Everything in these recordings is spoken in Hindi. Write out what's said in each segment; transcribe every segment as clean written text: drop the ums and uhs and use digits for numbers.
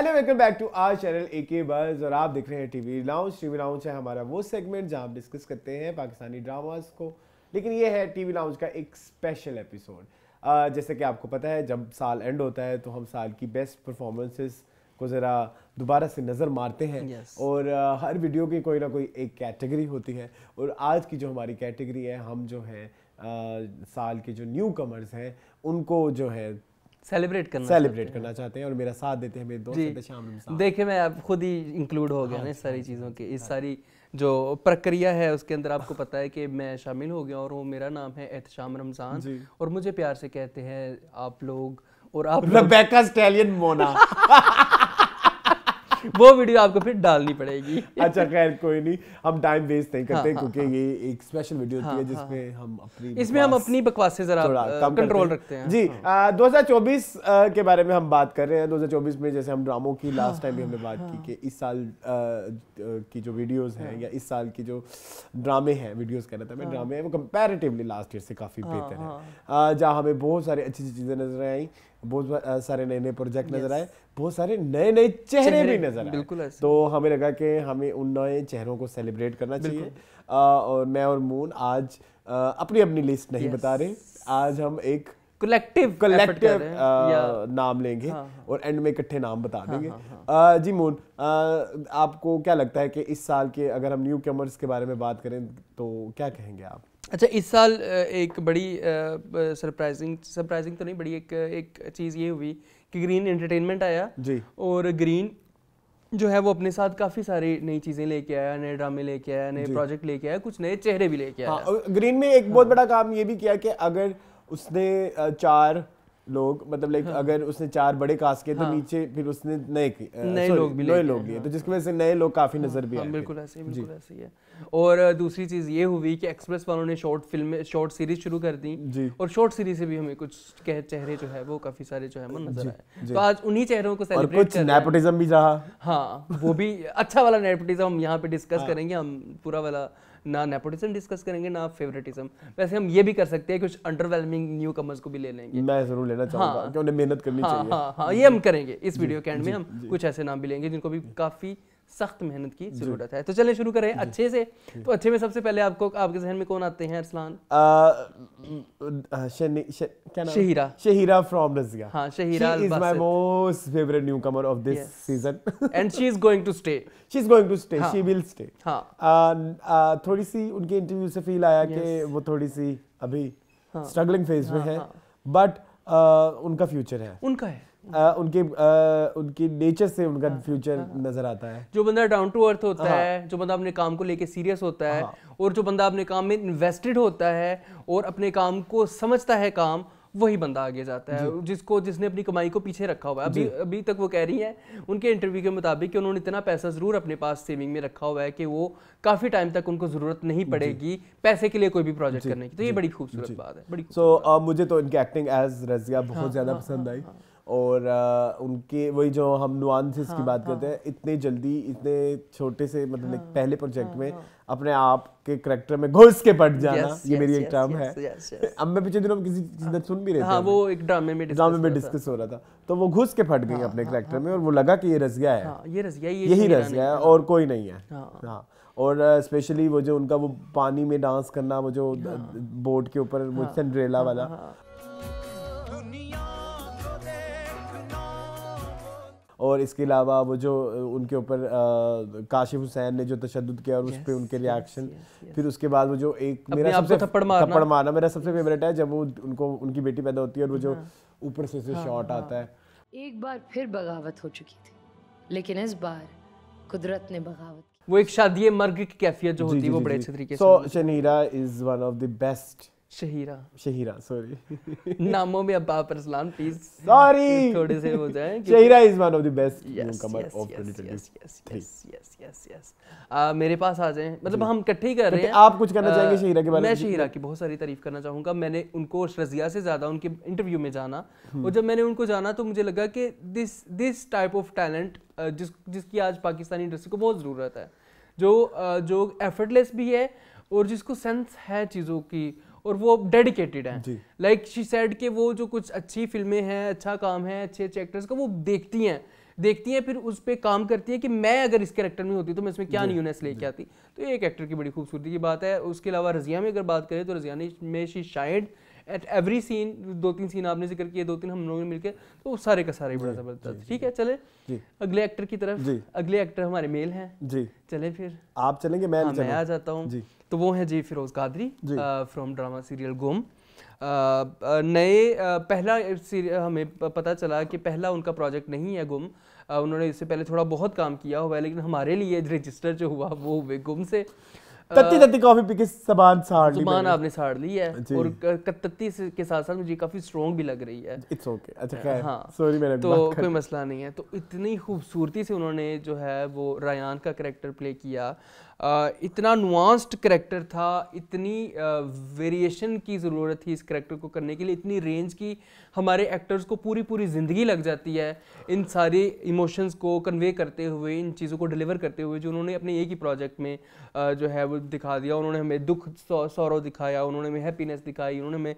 Hello welcome back to our channel AK Buzz और आप देख रहे हैं टीवी लाउंज। टीवी लाउंज है हमारा वो सेगमेंट जहां हम डिस्कस करते हैं पाकिस्तानी ड्रामास को, लेकिन ये है टीवी लाउंज का एक स्पेशल एपिसोड। जैसे कि आपको पता है जब साल एंड होता है तो हम साल की बेस्ट परफॉर्मेंसेस को ज़रा दोबारा से नज़र मारते हैं। और हर वीडियो की कोई ना कोई एक कैटेगरी होती है और आज की जो हमारी कैटेगरी है, हम जो है साल के जो न्यू कमर्स हैं उनको जो है सेलिब्रेट करना चाहते हैं और मेरा साथ देते हैं मेरे दोस्त शामिल। देखिए मैं आप खुद ही इंक्लूड हो गया ना इस सारी चीज़ों के, इस सारी जो प्रक्रिया है उसके अंदर। आपको पता है कि मैं शामिल हो गया और वो मेरा नाम है एहतशाम रमज़ान और मुझे प्यार से कहते हैं आप लोग और आप रेबेका स्टैलियन मोना। वो वीडियो आपको फिर डालनी पड़ेगी। अच्छा खैर कोई नहीं, हम टाइम वेस्ट नहीं करते क्योंकि ये एक स्पेशल वीडियो होती है जिसमें हम अपनी बकवास से जरा कंट्रोल रखते हैं। जी 2024 के बारे में हम बात कर रहे हैं। 2024 में जैसे हम ड्रामों की लास्ट टाइम भी हमने बात की कि इस साल की जो वीडियोस हैं या इस साल की जो ड्रामे हैं, वीडियोस कह रहा था मैं, ड्रामे हैं वो कंपैरेटिवली लास्ट ईयर से काफ़ी बेहतर है। जहाँ हमें बहुत सारी अच्छी चीज़ें नजर आई, बहुत सारे नए नए प्रोजेक्ट नजर आए, बहुत सारे नए नए चेहरे भी नजर आए। तो हमें लगा कि हमें उन नए चेहरों को सेलिब्रेट करना चाहिए। और मैं और मून आज अपनी अपनी लिस्ट नहीं बता रहे, आज हम एक कलेक्टिव नाम लेंगे और एंड में इकट्ठे नाम बता देंगे। जी मून, आपको क्या लगता है कि इस साल के अगर हम न्यू कमर्स के बारे में बात करें तो क्या कहेंगे आप? अच्छा, इस साल एक बड़ी सरप्राइजिंग तो नहीं, बड़ी एक चीज़ ये हुई कि ग्रीन एंटरटेनमेंट आया जी। और ग्रीन जो है वो अपने साथ काफ़ी सारी नई चीज़ें लेके आया, नए ड्रामे लेके आया, नए प्रोजेक्ट लेके आया, कुछ नए चेहरे भी लेके आया। ग्रीन में एक बहुत बड़ा काम ये भी किया कि अगर उसने 4 लोग मतलब लाइक अगर उसने 4 बड़े कास्ट किए तो नीचे फिर उसने नए लोग लिए, तो जिसकी वजह से नए लोग काफी नजर भी आए। बिल्कुल ऐसे ही है। और दूसरी चीज ये हुई कि एक्सप्रेस वालों ने शॉर्ट सीरीज शुरू कर दी और शॉर्ट सीरीज से भी हमें कुछ चेहरे जो है वो काफी सारे जो है वो नजर आए। तो आज उन्हीं चेहरों को सेलिब्रेट कर रहे हैं। नेपोटिज्म भी रहा, हाँ वो भी अच्छा वाला नेपोटिज्म हम यहाँ पे डिस्कस करेंगे। हम पूरा वाला ना नेपोटिज्म डिस्कस करेंगे ना फेवरेटिज्म। वैसे हम ये भी कर सकते हैं कुछ अंडरवेलमिंग न्यू कमर्स को भी ले लेंगे। मैं जरूर लेना चाहूंगा कि उन्हें मेहनत करनी चाहिए। हाँ ये हम करेंगे इस वीडियो के एंड में। हम कुछ ऐसे नाम भी लेंगे जिनको भी काफी सख्त मेहनत की जरूरत है। तो चलें शुरू करें अच्छे से। तो अच्छे में सबसे पहले आपके जहन में कौन आते हैं अरसलान? शहीरा फ्रॉम रज़िया। हाँ, Shahira is my most favourite newcomer of this season and she is going to stay. She will stay. थोड़ी सी उनके इंटरव्यू से फील आया कि वो थोड़ी सी अभी स्ट्रगलिंग फेज में है, बट उनका फ्यूचर है। उनका है उनकी नेचर से उनका फ्यूचर नजर आता है। जो बंदा डाउन टू अर्थ होता है, जो बंदा अपने काम को लेके सीरियस होता है और जो बंदा अपने काम में इन्वेस्टेड होता है और अपने काम को समझता है काम, वही बंदा आगे जाता है। जिसने अपनी कमाई को पीछे रखा हुआ है। अभी तक वो कह रही है उनके इंटरव्यू के मुताबिक कि उन्होंने इतना पैसा जरूर अपने पास सेविंग में रखा हुआ है कि वो काफी टाइम तक उनको जरूरत नहीं पड़ेगी पैसे के लिए कोई भी प्रोजेक्ट करने की। तो ये बड़ी खूबसूरत बात है। मुझे तो इनकी एक्टिंग एज रज़िया बहुत ज्यादा पसंद आई। और उनके वही जो हम नुआंसेस की बात करते हैं, इतने जल्दी इतने छोटे से मतलब पहले प्रोजेक्ट में अपने आप के करैक्टर में घुस के पड़ जाना, ये मेरी एक टर्म है। अब मैं पिछले दिनों किसी चीज में सुन भी रहे थे, वो एक ड्रामे में डिस्कस हो रहा था, तो वो घुस के फट गई अपने करैक्टर में और वो लगा कि ये रज़िया है, यही रज़िया है और कोई नहीं है। हाँ, और स्पेशली वो जो उनका वो पानी में डांस करना, वो जो बोट के ऊपर वो सिंड्रेला वाला, और इसके अलावा वो जो उनके ऊपर काशिफ हुसैन ने जो तशद्दुद किया और उस पर उनके रिएक्शन, फिर उसके बाद वो जो एक मेरा सबसे थप्पड़ मारना मेरा सबसे फेवरेट है, जब वो उनकी बेटी पैदा होती है और वो जो ऊपर से शॉट आता है। एक बार फिर बगावत हो चुकी थी, लेकिन इस बार कुदरत ने बगावत की। वो एक शादी मर्ग की कैफियत जो होती है वो बड़े अच्छे तरीके से। So Shahira is one of the best. Shahira sorry नामों में अब आप अरसलान प्लीज सॉरी थोड़े से हो जाएं। Shahira is one of the best newcomer of 2023। Yes मेरे पास आ जाएं, मतलब हम इकट्ठे ही कर रहे हैं। आप कुछ करना चाहेंगे शहीरा के बारे में? मैं शहीरा की बहुत सारी तारीफ करना चाहूँगा। मैंने उनको रज़िया से ज़्यादा उनके इंटरव्यू में जाना, और जब मैंने उनको जाना तो मुझे लगा कि दिस टाइप ऑफ टैलेंट जिसकी आज पाकिस्तानी इंडस्ट्री को बहुत ज़रूरत है, जो एफर्टलेस भी है और जिसको सेंस है चीज़ों की और वो डेडिकेटेड है। लाइक शी सेड कि वो जो कुछ अच्छी फिल्में हैं, अच्छा काम है, अच्छे अच्छे एक्टर्स का वो देखती हैं, देखती हैं, फिर उस पर काम करती है कि मैं अगर इस कैरेक्टर में होती तो मैं इसमें क्या न्यूनेस लेके आती। तो ये एक एक्टर की बड़ी खूबसूरती की बात है। उसके अलावा रज़िया में अगर बात करें तो रज़िया में she shined at every scene. 2-3 scene आपने जिक्र किए, 2-3 हम लोगों ने मिलकर, तो सारे का सारे बड़ा जबरदस्त। ठीक है, चले अगले एक्टर की तरफ। अगले एक्टर हमारे मेल हैं जी। चले फिर आप चलेंगे? मैं आ जाता हूँ। तो वो है जी Feroze Qadri from drama serial Gum. नए पहला हमें पता चला कि पहला उनका प्रोजेक्ट नहीं है गुम। उन्होंने इससे पहले थोड़ा बहुत काम किया हुआ है, लेकिन हमारे लिए रजिस्टर जो हुआ वो हुए गुम से। तत्ती कॉफी पी के ज़बान आपने साड़ ली है, और तत्ती के साथ साथ मुझे काफी स्ट्रॉन्ग भी लग रही है। इट्स ओके, अच्छा खैर, हाँ सॉरी मैंने तो कोई मसला नहीं है। तो इतनी खूबसूरती से उन्होंने जो है वो रायान का कैरेक्टर प्ले किया। इतना नुआंस्ड कैरेक्टर था, इतनी वेरिएशन की ज़रूरत थी इस कैरेक्टर को करने के लिए, इतनी रेंज की हमारे एक्टर्स को पूरी ज़िंदगी लग जाती है इन सारे इमोशंस को कन्वे करते हुए, इन चीज़ों को डिलीवर करते हुए, जो उन्होंने अपने एक ही प्रोजेक्ट में जो है वो दिखा दिया। उन्होंने हमें दुख सौरव दिखाया, उन्होंने हमें हैप्पीनेस दिखाई, उन्होंने हमें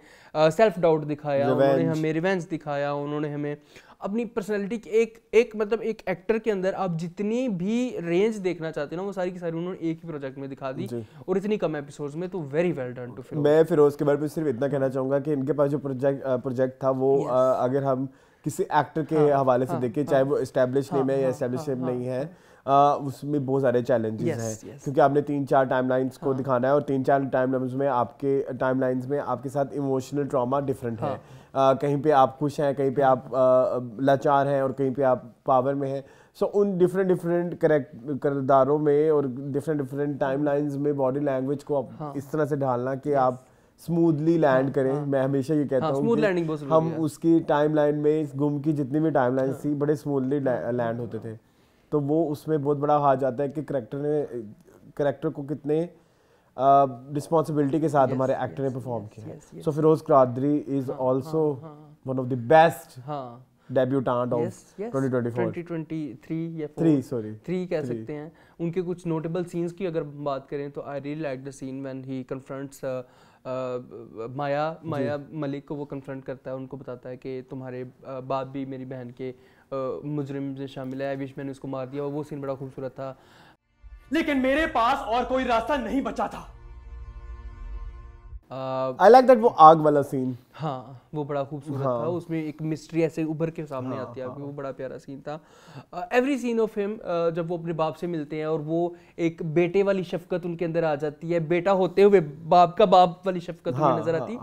सेल्फ डाउट दिखाया, उन्होंने हमें रिवेंज दिखाया, उन्होंने हमें अपनी पर्सनैलिटी की एक मतलब एक एक्टर के अंदर आप जितनी भी रेंज देखना चाहते हैं ना, वो सारी की सारी उन्होंने एक ही प्रोजेक्ट में दिखा दी, और इतनी कम एपिसोड्स में। तो very well done to Firoz. मैं फिरोज के बारे में सिर्फ इतना कहना चाहूँगा कि इनके पास जो प्रोजेक्ट था वो अगर हम किसी एक्टर के हवाले से देखें, चाहे वो एस्टैब्लिश नेम है या एस्टैब्लिश नेम नहीं है, उसमें बहुत सारे चैलेंजेस हैं, क्योंकि आपने 3-4 टाइमलाइंस को दिखाना है, और 3-4 टाइमलाइंस में आपके साथ इमोशनल ट्रॉमा डिफरेंट है। कहीं पे आप खुश हैं, कहीं पे आप लाचार हैं, और कहीं पे आप पावर में हैं। सो उन डिफरेंट किरदारों में और डिफरेंट टाइमलाइंस में बॉडी लैंग्वेज को आप इस तरह से ढालना कि आप स्मूथली लैंड करें। मैं हमेशा ये कहता हूँ कि हम उसकी टाइमलाइन में गुम की जितनी भी टाइमलाइंस थी बड़े स्मूथली लैंड होते थे। तो वो उसमें बहुत बड़ा हाथ जाता है कि करेक्टर को कितने रिस्पॉन्सिबिलिटी के साथ हमारे एक्टर ने परफॉर्म किया। So Feroze Qadri is also one of the best debutant of 2023 या 3 कह सकते हैं। उनके कुछ नोटेबल सीन्स की अगर बात करें तो I really like the scene when he confronts Maya Malik को। वो कन्फ्रंट करता है, उनको बताता है कि तुम्हारे बाप भी मेरी बहन के मुजरिम में शामिल है, विश मैंने उसको मार दिया। और वो सीन बड़ा खूबसूरत था, लेकिन मेरे पास और कोई रास्ता नहीं बचा था। I like that वो आग वाला सीन, हाँ वो बड़ा खूबसूरत था। उसमें एक मिस्ट्री ऐसे उभर के सामने आती है, वो बड़ा प्यारा सीन था। एवरी सीन ऑफ हिम, जब वो अपने बाप से मिलते हैं और वो एक बेटे वाली शफकत उनके अंदर आ जाती है, बेटा होते हुए बाप वाली शफकत उनमें नजर आती है।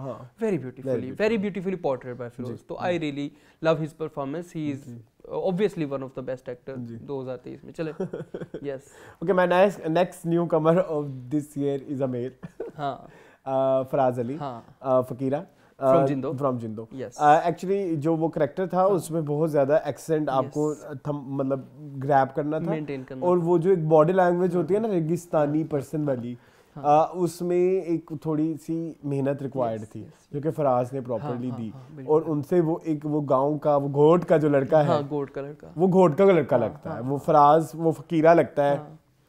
Very beautifully portrait by Feroze. तो I really love his performance. He is obviously one of the best actors 2023 में। चले yes okay, my next newcomer of this year is a male Faraz Ali Fakira from Jindo. Actually जो वो करेक्टर था उसमें बहुत ज्यादा एक्सेंट आपको मतलब ग्रैब करना था, और वो जो एक बॉडी लैंग्वेज होती है ना रेगिस्तानी पर्सन वाली, उसमें एक थोड़ी सी मेहनत रिक्वायर्ड थी जो कि फराज ने प्रॉपर्ली दी। और उनसे वो गांव का वो घोट का जो लड़का है, वो घोट का लड़का लगता है, वो फराज वो फकीरा लगता है,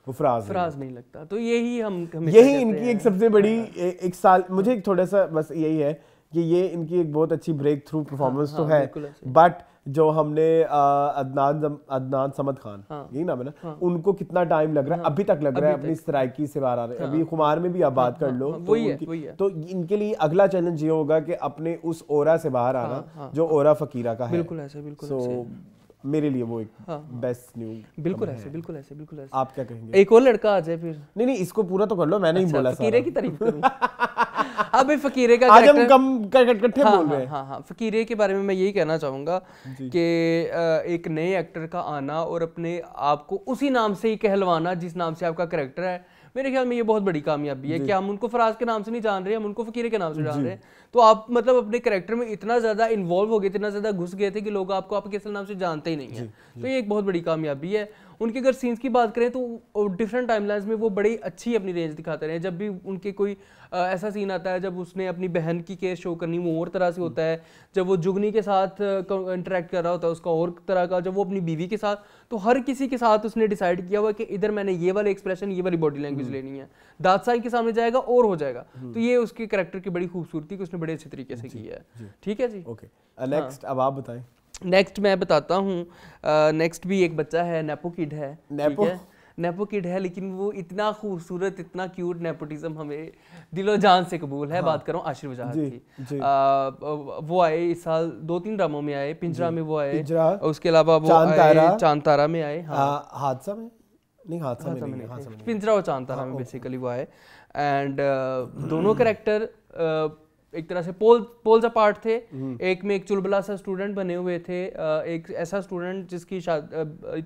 वो फराज नहीं लगता। तो यही इनकी एक सबसे बड़ी एक साल मुझे एक थोड़ा सा बस यही है कि ये इनकी एक बहुत अच्छी ब्रेक थ्रू परफॉर्मेंस तो है, बट जो हमने अदनान समद खान यही नाम है ना, उनको कितना टाइम लग रहा है, अभी तक लग रहा है अपनी सराइकी से बाहर आ रहे हैं। अभी खुमार में भी आप बात कर लो तो इनके लिए अगला चैलेंज ये होगा कि अपने उस ओरा से बाहर आना जो ओरा फकीरा का है। सो मेरे लिए वो एक बेस्ट न्यू। बिल्कुल ऐसे। आप क्या कहेंगे? एक और लड़का आ जाए फिर। नहीं इसको पूरा तो कर लो, मैंने ही बोला फकीरे की तारीफ करूं। अब फकीरे का आज हम कम इकट्ठे बोल रहे हैं। हाँ फकीरे के बारे में मैं यही कहना चाहूंगा कि एक नए एक्टर का आना और अपने आप को उसी नाम से ही कहलवाना जिस नाम से आपका कैरेक्टर है, मेरे ख्याल में ये बहुत बड़ी कामयाबी है कि हम उनको फराज के नाम से नहीं जान रहे, हम उनको फकीरे के नाम से जान रहे हैं। तो आप मतलब अपने कैरेक्टर में इतना ज्यादा इन्वॉल्व हो गए थे, इतना ज्यादा घुस गए थे कि लोग आपको आपके असल नाम से जानते ही नहीं है। तो ये एक बहुत बड़ी कामयाबी है। उनके अगर सीन्स की बात करें तो डिफरेंट टाइमलाइंस में वो बड़ी अच्छी अपनी रेंज दिखाते रहे। जब भी उनके कोई ऐसा सीन आता है जब उसने अपनी बहन की केस शो करनी, वो और तरह से होता है। जब वो जुगनी के साथ इंटरेक्ट कर रहा होता है उसका और तरह का, जब वो अपनी बीवी के साथ, तो हर किसी के साथ उसने डिसाइड किया हुआ कि इधर मैंने ये वाले एक्सप्रेशन, ये वाली बॉडी लैंग्वेज लेनी है, दादसाई के सामने जाएगा और हो जाएगा। तो ये उसके कैरेक्टर की बड़ी खूबसूरती कि उसने बड़े अच्छे तरीके से की है। ठीक है जी, ओके नेक्स्ट अब आप बताएं। नेक्स्ट मैं बताता हूँ, नेक्स्ट भी एक बच्चा है, नेपो किड है, ठीक है, नेपो किड है, लेकिन वो इतना खूबसूरत, इतना क्यूट, नेपोटिज्म हमें दिलो जान से कबूल है। बात करूँ आशिर वजाहत की, वो आए इस साल 2-3 ड्रामों में आए, पिंजरा में वो आए, उसके अलावा वो आए चांद तारा में आए, हादसा में नहीं, हादसा में नहीं, पिंजरा और चांद तारा में बेसिकली वो आए। एंड दोनों कैरेक्टर एक तरह से पोल्स अपार्ट थे। एक में एक चुलबुला सा स्टूडेंट बने हुए थे, एक ऐसा स्टूडेंट जिसकी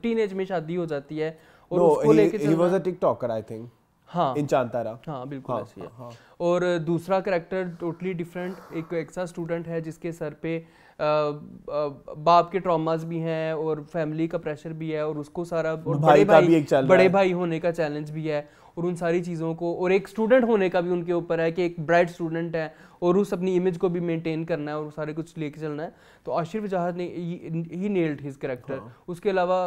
टीनेज में शादी हो जाती है और उसको लेके he was a TikToker I think, हाँ इन चांद तारा, हाँ बिल्कुल ऐसी है। और दूसरा कैरेक्टर टोटली डिफरेंट, एक ऐसा स्टूडेंट है जिसके सर पे बाप के ट्रॉमास भी हैं और फैमिली का प्रेशर भी है और उसको सारा, और बड़े भाई होने का चैलेंज भी है और उन सारी चीज़ों को, और एक स्टूडेंट होने का भी उनके ऊपर है कि एक ब्राइट स्टूडेंट है और उस अपनी इमेज को भी मेंटेन करना है और सारे कुछ लेके चलना है। तो आशिर वजाहत ने ही नेल्ड हिज कैरेक्टर। उसके अलावा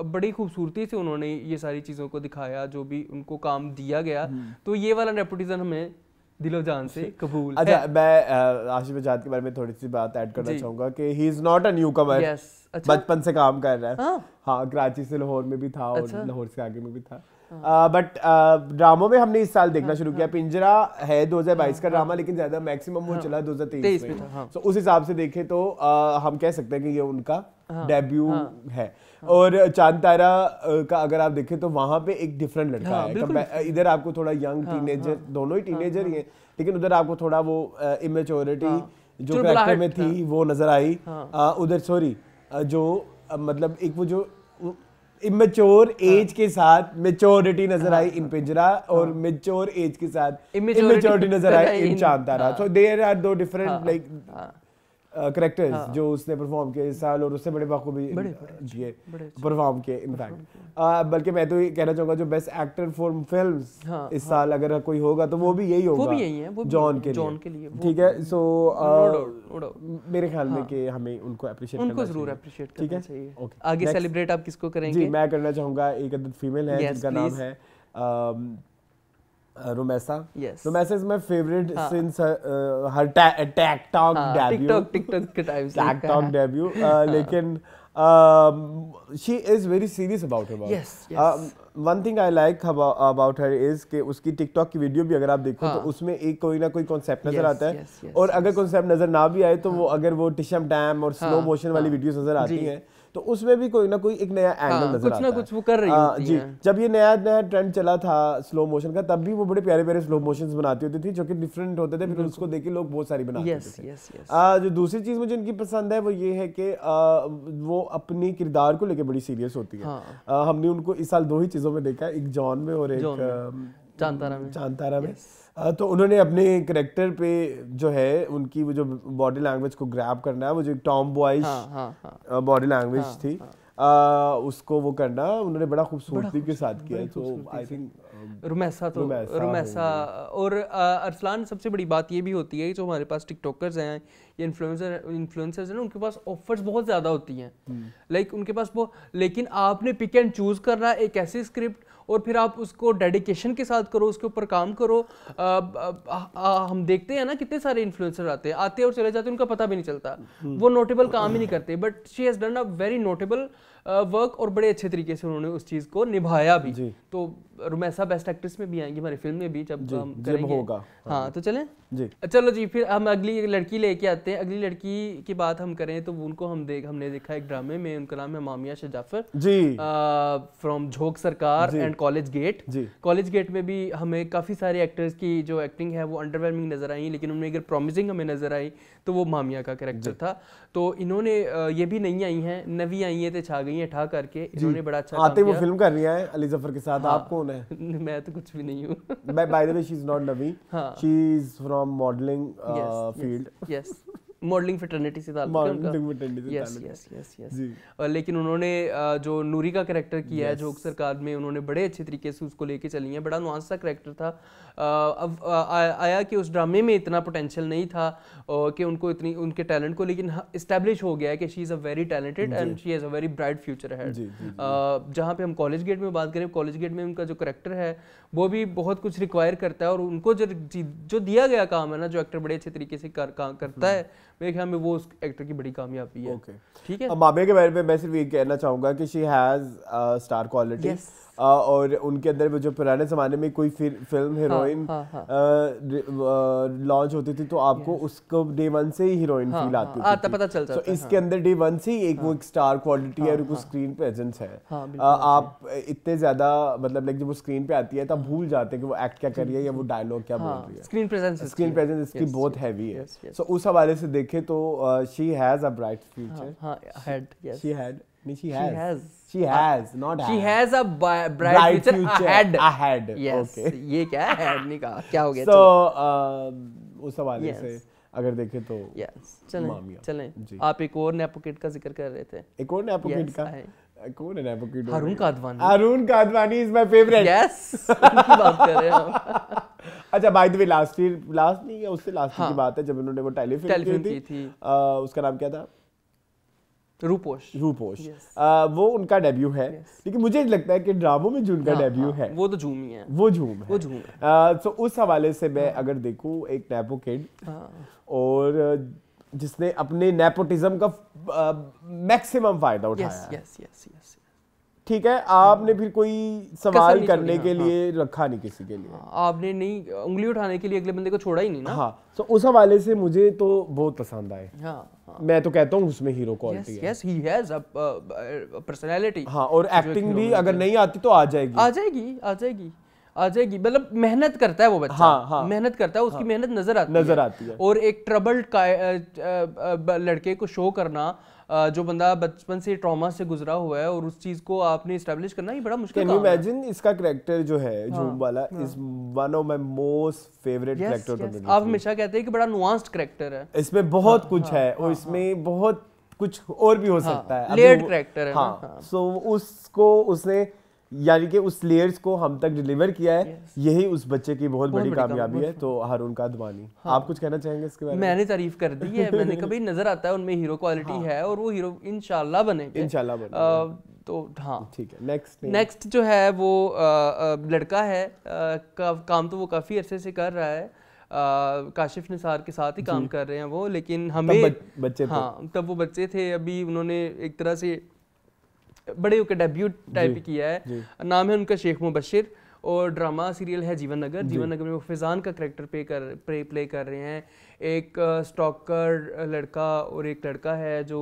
बड़ी खूबसूरती से उन्होंने ये सारी चीज़ों को दिखाया जो भी उनको काम दिया गया। तो ये वाला नेपोटिज्म हमें दिलो जान से कबूल है। अच्छा, मैं आशिर वजाहत के बारे में थोड़ी सी बात ऐड करना चाहूँगा कि he is not a newcomer, बचपन से काम कर रहा है। हाँ, कराची से लाहौर में भी था और लाहौर से आगे में भी था। बट ड्रामों में हमने इस साल देखना शुरू किया। पिंजरा है 2022 का ड्रामा, लेकिन ज्यादा मैक्सिमम वो चला 2023 में। तो उस हिसाब से देखें तो हम कह सकते हैं कि ये उनका डेब्यू है। और चांद तारा का अगर आप देखें तो वहां पे एक डिफरेंट लड़का है। इधर आपको थोड़ा यंग टीनेजर, दोनों ही टीनेजर ही हैं, लेकिन उधर आपको थोड़ा वो इमेच्योरिटी जो कैरेक्टर में थी वो नजर आई। उधर सॉरी जो मतलब एक वो जो इमेच्योर एज के साथ मेच्योरिटी नजर आई इन पिंजरा, और मेच्योर एज के साथ इमेच्योरिटी नजर आई इन चांद तारा। सो देयर आर दो डिफरेंट लाइक कैरेक्टर्स जो उसने परफॉर्म किए इस साल, और उससे बड़े बखूबी किए परफॉर्म किए इनफैक्ट। बल्कि मैं तो ये कहना चाहूंगा जो बेस्ट एक्टर फॉर फिल्म्स इस साल अगर कोई होगा तो वो भी यही होगा, जॉन के लिए। ठीक है, सो मेरे ख्याल में कि हमें उनको अप्रिशिएट करना चाहिए। आगे सेलिब्रेट आप किसको करेंगे? जी, मैं करना चाहूंगा एक अदद फीमेल है जिनका नाम है Rumessa. Yes. Rumessa is my favorite since her TikTok debut. TikTok के टाइम से TikTok debut. लेकिन she is very serious about her work. Yes. One thing I like about her is कि उसकी TikTok की वीडियो भी अगर आप देखो तो उसमें एक कोई ना कोई कॉन्सेप्ट नजर आता है, और अगर कॉन्सेप्ट नजर ना भी आए तो वो अगर वो टिशम डैम और स्लो मोशन वाली वीडियोस नजर आती हैं तो उसमें भी कोई ना कोई एक नया एंगल नजर आता है, कुछ ना कुछ वो कर रही होती जी। जब ये नया ट्रेंड चला था स्लो मोशन का, तब भी वो बड़े प्यारे प्यारे स्लो मोशंस बनाती होती थी जो कि डिफरेंट होते थे, फिर उसको देख के लोग बहुत सारी बनाते थे। जो दूसरी चीज मुझे इनकी पसंद है वो ये है कि वो अपनी किरदार को लेके बड़ी सीरियस होती है। हमने उनको इस साल दो ही चीजों में देखा, एक जॉन में और एक चांद तारा में। तो उन्होंने अपने कैरेक्टर पे जो है उनकी वो जो बॉडी लैंग्वेज को ग्रैब करना है, वो जो टॉम बॉयज बॉडी लैंग्वेज थी, उसको वो करना उन्होंने बड़ा खूबसूरती के साथ किया। तो आई थिंक रुमैसा और अरसलान, सबसे बड़ी बात ये भी होती है जो हमारे पास टिकटॉकर्स हैं या इन्फ्लुएंसर्स हैं ना, उनके पास ऑफर्स बहुत ज़्यादा होती हैं, लाइक उनके पास वो, लेकिन आपने पिक एंड चूज़ करना एक ऐसी स्क्रिप्ट और फिर आप उसको डेडिकेशन के साथ करो, उसके ऊपर काम करो। हम देखते हैं ना कितने सारे इन्फ्लुएंसर आते हैं और चले जाते हैं, उनका पता भी नहीं चलता, वो नोटेबल काम ही नहीं करते, but she has done a very notable work और बड़े अच्छे तरीके से उन्होंने उस चीज़ को निभाया भी। तो रुमैसा बेस्ट एक्ट्रेस में भी आएंगी हमारी फिल्म में भी जब हम करेंगे होगा। हाँ तो चलें जी, चलो जी, फिर हम अगली लड़की लेके आते हैं। अगली लड़की की बात हम करें तो उनको हमने देखा एक ड्रामे में, उनका नाम है Mamiya Shah Jafar ji, from Jhonk Sarkar and College Gate. College Gate में भी हमें काफ़ी सारे एक्टर्स की जो एक्टिंग है वो अंडरवेलमिंग नजर आई, लेकिन उनमें अगर प्रॉमिसिंग हमें नजर आई तो वो मामिया का कैरेक्टर था। तो इन्होंने ये भी नहीं आई हैं, नवी आई हैं तो छा गई हैं ठा करके, इन्होंने बड़ा अच्छा आते वो फिल्म कर रही है अली जफर के साथ। आप कौन है? मैं तो कुछ भी नहीं हूँ। By the way she is not Navi, she is from modelling field. Yes, modelling fraternity से ताल्लुक है उनका। यस। लेकिन उन्होंने जो नूरी का कैरेक्टर किया है झोंक सरकार में, उन्होंने बड़े अच्छे तरीके से उसको लेके चली है। बड़ा नुआंस सा कैरेक्टर था। अब आया कि उस ड्रामे में इतना पोटेंशियल नहीं था कि उनको इतनी उनके टैलेंट को, लेकिन इस्टेब्लिश हो गया है कि she is a very talented and she has a very bright future ahead. जहाँ पे हम कॉलेज गेट में बात करें, कॉलेज गेट में उनका जो कैरेक्टर है वो भी बहुत कुछ रिक्वायर करता है, और उनको जो दिया गया काम है ना, जो एक्टर बड़े अच्छे तरीके से करता है, मेरे ख्याल में वो उस एक्टर की बड़ी कामयाबी है। ठीक है। मामिया के बारे में मैं सिर्फ ये कहना चाहूंगा कि शी हैज स्टार क्वालिटी, और उनके अंदर जो पुराने जमाने में कोई फिल्म हीरोइन लॉन्च होती थी तो आपको उसको डे 1 से ही हीरोइन फील आती थी, पता चल जाता है। इसके अंदर डे 1 से ही एक वो एक स्टार क्वालिटी है और कुछ स्क्रीन प्रेजेंस है। आप इतने ज्यादा मतलब लाइक जब वो स्क्रीन पे आती है तब भूल जाते हैं कि वो एक्ट क्या कर रही है या वो डायलॉग क्या बोल रही है। स्क्रीन प्रेजेंस इसकी बहुत हैवी है। सो उस हवाले से देखें तो she has a bright future. She has a bright future ahead. Yes. Okay. ये क्या है head नहीं कहा, क्या हो गया? So उस हवाले से अगर देखें तो चलें आप एक और नेपो किड का जिक्र कर रहे थे। एक और नेपो किड का कौन है? Nepo kid Haroon Kadwani is my favorite. Yes. उनकी बात कर रहे हैं हम। अच्छा, बाय द वे लास्ट नहीं है, उससे लास्ट की बात है जब उन्होंने वो टेलीफिल्म की थी। उसका नाम क्या था? रूपोश। वो उनका डेब्यू है, लेकिन मुझे लगता है कि ड्रामों में जो उनका डेब्यू है वो तो झूम ही है। वो झूम है। तो उस हवाले से मैं अगर देखूं एक नेपो किड और जिसने अपने नेपोटिज्म का मैक्सिमम फायदा उठाया। ठीक है, आपने फिर कोई सवाल करने के लिए रखा नहीं किसी के लिए, आपने नहीं उंगली उठाने के लिए अगले बंदे को छोड़ा ही नहीं ना। हाँ, तो उस हवाले से मुझे तो बहुत पसंद आए। मैं तो कहता हूँ उसमें हीरो क्वालिटी है। Yes, he has a personality। हाँ, और एक्टिंग भी अगर नहीं आती तो आ जाएगी। मतलब मेहनत करता है वो बच्चा। मेहनत करता है, उसकी मेहनत नजर आती है। और एक ट्रबल्ड लड़के को शो करना, जो बंदा बचपन से ट्रॉमा से गुजरा हुआ है और उस चीज को आपने एस्टैब्लिश करना ही बड़ा मुश्किल काम है। कैन यू इमेजिन इसका कैरेक्टर जो है झूम वाला is one of my most favourite character. आप हमेशा कहते हैं कि बड़ा नुआंस्ड कैरेक्टर है, इसमें बहुत कुछ है और इसमें बहुत कुछ और भी हो सकता है। लेयर्ड कैरेक्टर है। हाँ, सो उसको उसने यानी कि उस लेयर्स को हम तक डिलीवर किया है। यही उस बच्चे की बहुत बड़ी कामयाबी है। तो हारून कादवानी, आप कुछ कहना चाहेंगे इसके बारे में? मैंने तारीफ कर दी है, मैंने कभी नजर आता है उनमें हीरो क्वालिटी है और वो हीरो इंशाल्लाह बनेंगे। तो हाँ, ठीक है। नेक्स्ट जो है वो लड़का है, काम तो वो काफी अरसे से कर रहा है, काशिफ निसार के साथ ही काम कर रहे हैं वो, लेकिन हमें तब वो बच्चे थे, अभी उन्होंने एक तरह से बड़े होकर डेब्यू टाइप किया है। नाम है उनका शेख मुबशिर और ड्रामा सीरियल है जीवन नगर में वो फैजान का कैरेक्टर प्ले कर रहे हैं। एक स्टॉकर लड़का और एक लड़का है जो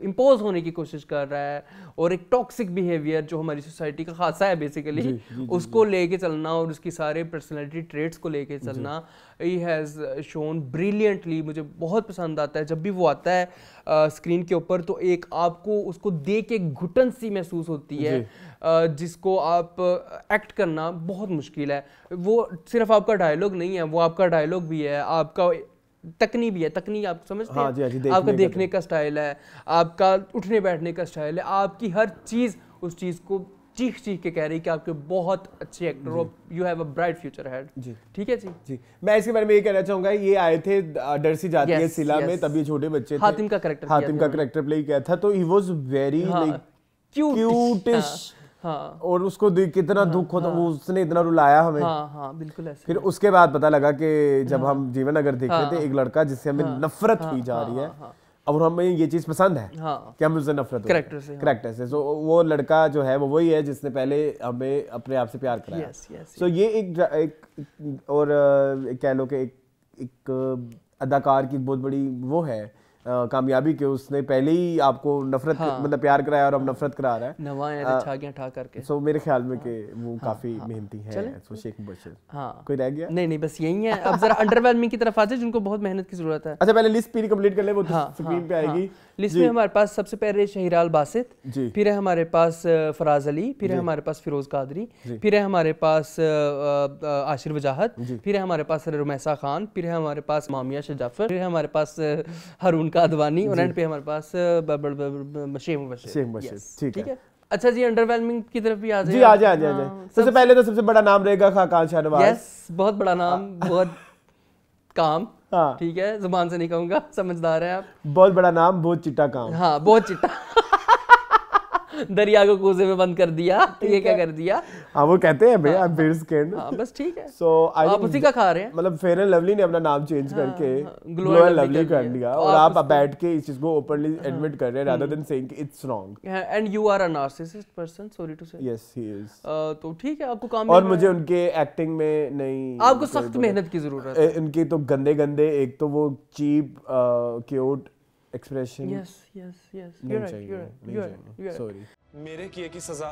इम्पोज होने की कोशिश कर रहा है और एक टॉक्सिक बिहेवियर जो हमारी सोसाइटी का खासा है बेसिकली, उसको लेके चलना और उसकी सारे पर्सनैलिटी ट्रेट्स को लेके चलना। ही हैज़ शोन ब्रिलियंटली, मुझे बहुत पसंद आता है जब भी वो आता है स्क्रीन के ऊपर, तो एक आपको उसको देख के घुटन सी महसूस होती है जिसको आप एक्ट करना बहुत मुश्किल है। वो सिर्फ आपका डायलॉग नहीं है, वो आपका डायलॉग भी है, आपका तकनी भी है। तकनी आप समझते हैं? आपका देखने का स्टाइल है, आपका उठने बैठने का स्टाइल है, आपकी हर चीज़ उस चीज़ को चीख के कह रही कि आपके बहुत अच्छे एक्टर हो, you have a bright future ahead. जी ठीक है जी। मैं इसके बारे में ये कहना चाहूंगा, ये आए थे डर सी जाती है सिला में, तभी छोटे बच्चे थे, हातिम का कैरेक्टर प्ले किया था, तो ही वाज वेरी लाइक क्यूटिश। हाँ, और उसको कितना दुख होता, वो उसने इतना रुलाया हमें। हाँ, बिल्कुल ऐसे। फिर उसके बाद पता लगा कि जब हम जीवन नगर देख रहे थे, एक लड़का जिससे हमें नफरत हुई जा रही है और हमें ये चीज पसंद है कि हम उससे नफरत कैरेक्टर से। सो वो लड़का जो है वो वही है जिसने पहले हमें अपने आप से प्यार कराया। सो ये एक और कह लो कि एक अदाकार की बहुत बड़ी वो है कामयाबी के, उसने पहले ही आपको नफरत मतलब प्यार कराया और अब नफरत करा रहा है नवा ठा करके। सो मेरे ख्याल में कि वो काफी मेहनती है। सो शेख मुबशिर, कोई रह गया? नहीं बस यही है। अब जरा अंडरवेलमिंग की तरफ आ जाए, जिनको बहुत मेहनत की जरूरत है। अच्छा, पहले लिस्ट पूरी कंप्लीट कर ले, वो स्क्रीन पे आएगी। लिस्ट में हमारे पास सबसे पहले शहीराल बासित, फिर है हमारे पास फराज अली, फिर है हमारे पास फिरोज कादरी, फिर है हमारे पास आशिर वजाहत, फिर है हमारे पास रुमैसा खान, फिर है हमारे पास मामिया शजाफर, फिर है हमारे पास हारून कादवानी और एंड पे हमारे पास शेख मुबशिर। ठीक है। अच्छा जी, अंडरवेलमिंग की तरफ भी आ जाए। जी आ जाए। सबसे पहले तो सबसे बड़ा नाम रहेगा खाकान शाहनवाज। यस, बहुत बड़ा नाम, बहुत काम। हाँ, ठीक है, जुबान से नहीं कहूंगा, समझदार है आप। बहुत बड़ा नाम, बहुत चिट्टा काम। हाँ, बहुत चिट्टा। दरिया को कोसे में बंद कर दिया, ये क्या कर दिया। हाँ वो कहते हैं भैया आई एम वेरी स्कैर्ड। हाँ बस ठीक है, सो आप उसी का खा रहे हैं। मतलब फेयर एंड लवली ने अपना नाम चेंज करके glow glow and and lovely कर दिया, तो और आप बैठ के इस चीज को ओपनली एडमिट कर रहे हैं rather than saying it's wrong. And you are a narcissist person, sorry to say. Yes he is. तो ठीक है, आपको काम और मुझे उनके एक्टिंग में नहीं, आपको सख्त मेहनत की जरूरत है। इनकी तो गंदे गंदे, एक तो वो cheap cute expression. Yes yes yes, you are right, you are right, sorry. मेरे किए की सजा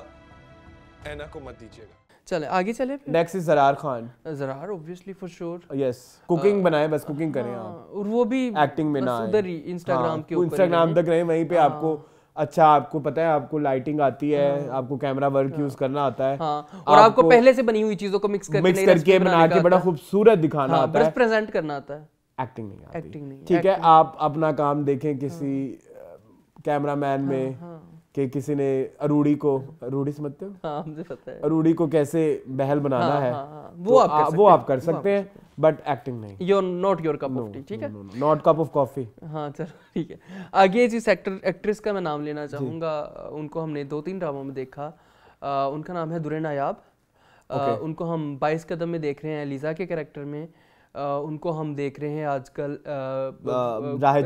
ऐना को मत दीजिएगा। चले आगे चले। Next is Zarrar Khan. Zarrar obviously for sure. Yes, cooking बनाए, बस कुकिंग करें आप, और वो भी एक्टिंग में ना आए। उधर ही इंस्टाग्राम के ऊपर, इंस्टाग्राम तक रहे वहीं पे। आपको अच्छा, आपको पता है, आपको लाइटिंग आती है, आपको कैमरा वर्क यूज करना आता है, और आपको पहले से बनी हुई चीजों को मिक्स करके बना के बड़ा खूबसूरत दिखाना आता है, प्रेजेंट करना आता है। एक्टिंग नहीं, ठीक है। आप अपना काम देखें किसी कैमरामैन में कि किसी ने अरूड़ी समझते हो? हाँ, मुझे पता है। अरूड़ी को कैसे बहल बनाना है, वो आप कर सकते हैं, बट एक्टिंग नहीं। You're not your cup of tea, ठीक है? Not cup of coffee. हाँ चलो ठीक है। आगे जिस एक्ट्रेस का मैं नाम लेना चाहूँगा, उनको हमने 2-3 ड्रामों में देखा। उनका नाम है दुरे नायाब। उनको हम 22 कदम में देख रहे हैं लीजा के कैरेक्टर में। उनको हम देख रहे हैं आजकल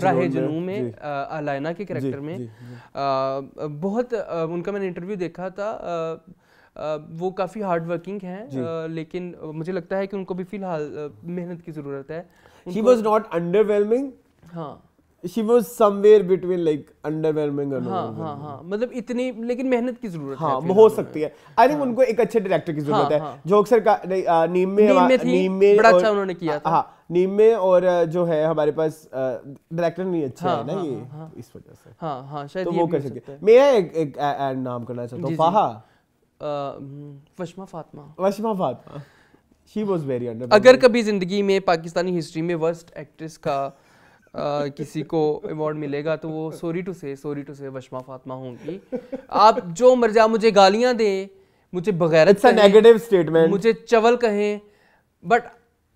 राहे जुनून में अलाइना के कैरेक्टर में। बहुत उनका मैंने इंटरव्यू देखा था, वो काफ़ी हार्ड वर्किंग हैं, लेकिन मुझे लगता है कि उनको भी फिलहाल मेहनत की ज़रूरत है। She was not underwhelming. हाँ, She was somewhere between like underwhelming और हाँ, मतलब इतनी, लेकिन मेहनत की जरूरत है। हाँ, हो सकती है। आई थिंक उनको एक अच्छे डायरेक्टर की जरूरत है। जोक्सर का नीम में बड़ा अच्छा उन्होंने किया था। हाँ, नीम में, और जो है हमारे पास डायरेक्टर नहीं अच्छे है ना, ये इस वजह से। हाँ, शायद तो ये वो कर सकते हैं। मैं एक नाम करना चाहता हूँ, फाहा, वशमा Fatima. She was very underwhelming. अगर कभी जिंदगी में पाकिस्तानी हिस्ट्री में वर्स्ट एक्ट्रेस का किसी को अवार्ड मिलेगा तो वो सॉरी टू से वशमा फातिमा होंगी। आप जो मर्जी, आप मुझे गालियां दें, मुझे बगैरत कहें, नेगेटिव स्टेटमेंट, मुझे चवल कहें, बट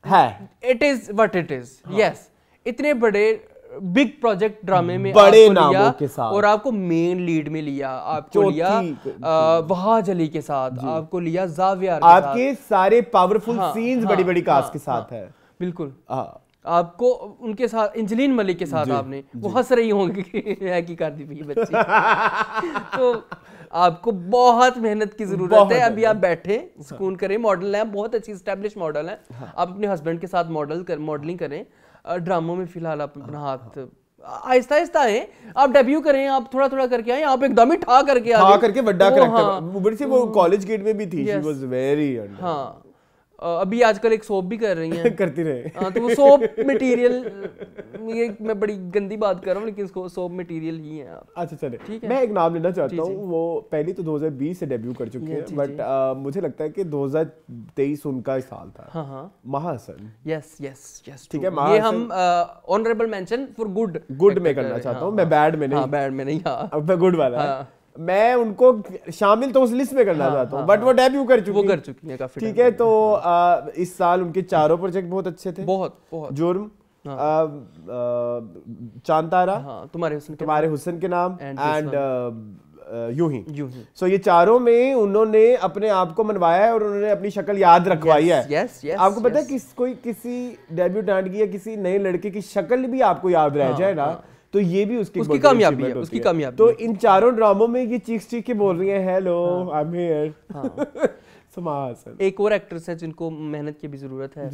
है it is what it is. Yes, इतने बड़े बिग प्रोजेक्ट ड्रामे में बड़े आपको नामों लिया, के साथ, और आपको मेन लीड में लिया, आपको लिया वहाज अली के साथ, आपको लिया जावियार के साथ, आपके सारे पावरफुल सीन्स बड़ी बड़ी कास्ट के साथ है। बिल्कुल, आपको उनके साथ एंजेलिन मलिक के साथ आपने, वो हंस रही होंगी है कि कार्दी भी बच्ची। तो आपको बहुत मेहनत की जरूरत है। अभी आप बैठे सुकून करें, मॉडल हैं, बहुत अच्छी एस्टैब्लिश मॉडल हैं, आप अपने हस्बैंड के साथ मॉडलिंग करें। ड्रामों में फिलहाल आप अपना हाथ आहिस्ता आहिस्ता है, आप डेब्यू करें, आप थोड़ा थोड़ा करके आए, आप एकदम ही ठा करके बड़ा कैरेक्टर। वो कॉलेज गेट में भी थी, शी वाज वेरी। हाँ, अभी आजकल एक सोप भी कर रही हैं करती रहे। हाँ, तो वो सोप मटेरियल, ये मैं बड़ी गंदी बात कर रहा हूँ, लेकिन इसको सोप मटेरियल ही है। अच्छा चले, मैं एक नाम लेना चाहता हूँ। वो पहली तो 2020 से डेब्यू कर चुकी है, बट मुझे लगता है कि 2023 उनका साल था। हाँ, महा हसन। यस, ठीक है, ये हम ऑनरेबल मेंशन फॉर गुड में करना चाहता हूँ, मैं बैड में नहीं। बैड में नहीं, अब मैं गुड वाला। मैं उनको शामिल तो उस लिस्ट में करना चाहता हूँ, बट वो डेब्यू कर चुकी है काफी। ठीक है, तो इस साल उनके चारों प्रोजेक्ट बहुत अच्छे थे। बहुत जुर्म, चांद तारा, तुम्हारे हुस्न के नाम, एंड यूं ही। सो ये चारों में उन्होंने अपने आप को मनवाया है, और उन्होंने अपनी शक्ल याद रखवाई है। आपको पता है किसी डेब्यूटेंट की या किसी नए लड़के की शक्ल भी आपको याद रह जाए ना, तो ये भी उसकी कामयाबी है, उसकी कामयाबी। तो इन चारों ड्रामों में ये चीख के बोल रही है, हेलो आई एम हियर। एक और एक्ट्रेस है जिनको मेहनत की भी जरूरत है,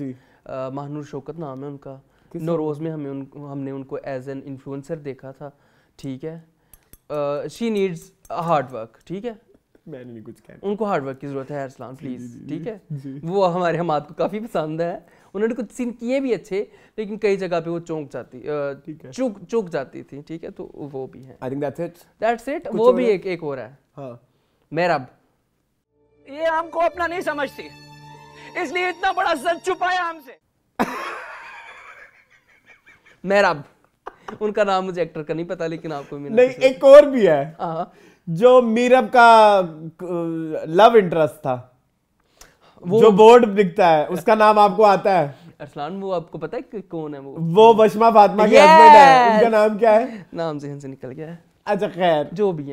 महानूर शौकत नाम है उनका। नौरोज में हमने उनको एज एन इन्फ्लुएंसर देखा था। ठीक है, शी नीड्स हार्ड वर्क। ठीक है, मैंने नहीं कुछ कहना, उनको हार्ड वर्क की जरूरत है अरसलान, प्लीज। ठीक है, वो हमारे हमाद को काफी पसंद है। उन्होंने कुछ सीन किए भी अच्छे, लेकिन कई जगह पे वो चूक जाती थी। ठीक है, तो वो भी है। I think that's it. वो भी एक और है। हाँ, मेहरब। ये हमको अपना नहीं समझती, इसलिए इतना बड़ा सच छुपाया हमसे। मेहरब, उनका नाम मुझे एक्टर का नहीं पता, लेकिन आपको नहीं, एक और भी है जो मीरब का लव इंटरेस्ट था, जो बोर्ड दिखता है, उसका नाम आपको आता है? अरसलान, वो आपको पता है कि कौन है? वो वशमा फातिमा के हस्बैंड है। उनका नाम क्या है? नाम जहन से निकल गया है। अच्छा खैर, जो भी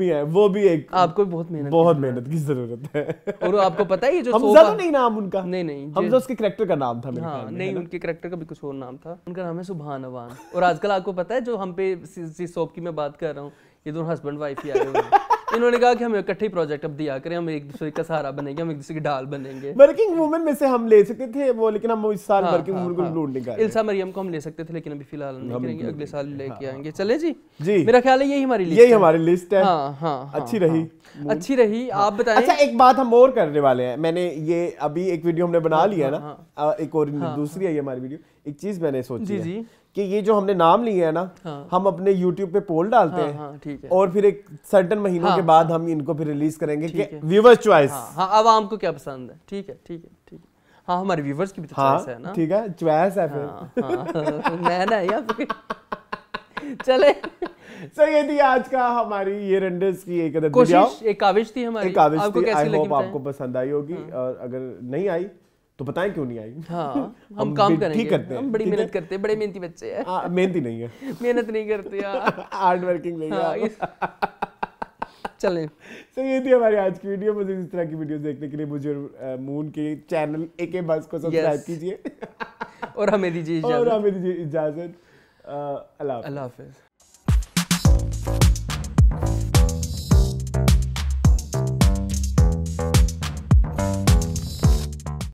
हैं, वो भी एक आपको भी बहुत मेहनत की जरूरत है। और आपको पता है ये जो हमजा तो नहीं नाम उनका? नहीं हमजा उसके कैरेक्टर का नाम था मेरे ख्याल में। नहीं, उनके कैरेक्टर का भी कुछ और नाम था। उनका नाम है सुभान अवान। और आजकल आपको पता है जो हम पे जिस सोप की मैं बात कर रहा हूँ, ये दोनों हस्बैंड वाइफ ही आए हुए हैं। इन्होंने कहा कि हम इकट्ठे ही प्रोजेक्ट अब दिया करें, हम एक दूसरे का सहारा बनेंगे, हम एक दूसरे की ढाल बनेंगे। वर्किंग वुमेन में से हम ले सकते थे वो, लेकिन हम इस साल वर्किंग वुमेन को इंक्लूड नहीं कर रहे। इल्सा मरियम को हम ले सकते थे, लेकिन अभी फिलहाल नहीं करेंगे, अगले साल लेके आएंगे। चले जी, जी मेरा ख्याल है यही हमारी लिस्ट है। यही हमारी लिस्ट है। हाँ, अच्छी रही। आप बताएं। अच्छा, एक बात हम और करने वाले हैं। मैंने ये अभी एक वीडियो हमने बना लिया ना, एक और दूसरी है ये हमारी वीडियो। एक चीज मैंने सोची है कि ये जो हमने नाम लिए है ना, हम अपने YouTube पे पोल डालते हैं, ठीक है। और फिर एक सर्टेन महीनों के बाद हम इनको फिर रिलीज करेंगे कि व्यूअर्स चॉइस। आवाम को क्या पसंद है। ठीक है। हाँ, हमारे व्यूअर्स की भी चॉइस है ना। ठीक है, चॉइस है फिर। नया या फिर चले। सो ये थी आज का हमारी ये रेंडर्स की एक कोशिश, एक काविश थी हमारी। आपको कैसी लगी? आपको पसंद आई होगी, और अगर नहीं आई तो बताएं क्यों नहीं आई। हाँ, हम काम करेंगे, ठीक करते हैं, हम बड़ी मेहनत करते हैं, बड़े मेहनती बच्चे हैं। मेहनती नहीं है, मेहनत नहीं करते यार, हार्ड वर्किंग नहीं है। चलें। तो ये थी हमारी आज की वीडियो। मुझे इस तरह की वीडियो देखने के लिए मुझे मून के चैनल AK बस को सब्सक्राइब कीजिए और हमें दीजिए इजाजत। अल्लाह हाफिज़।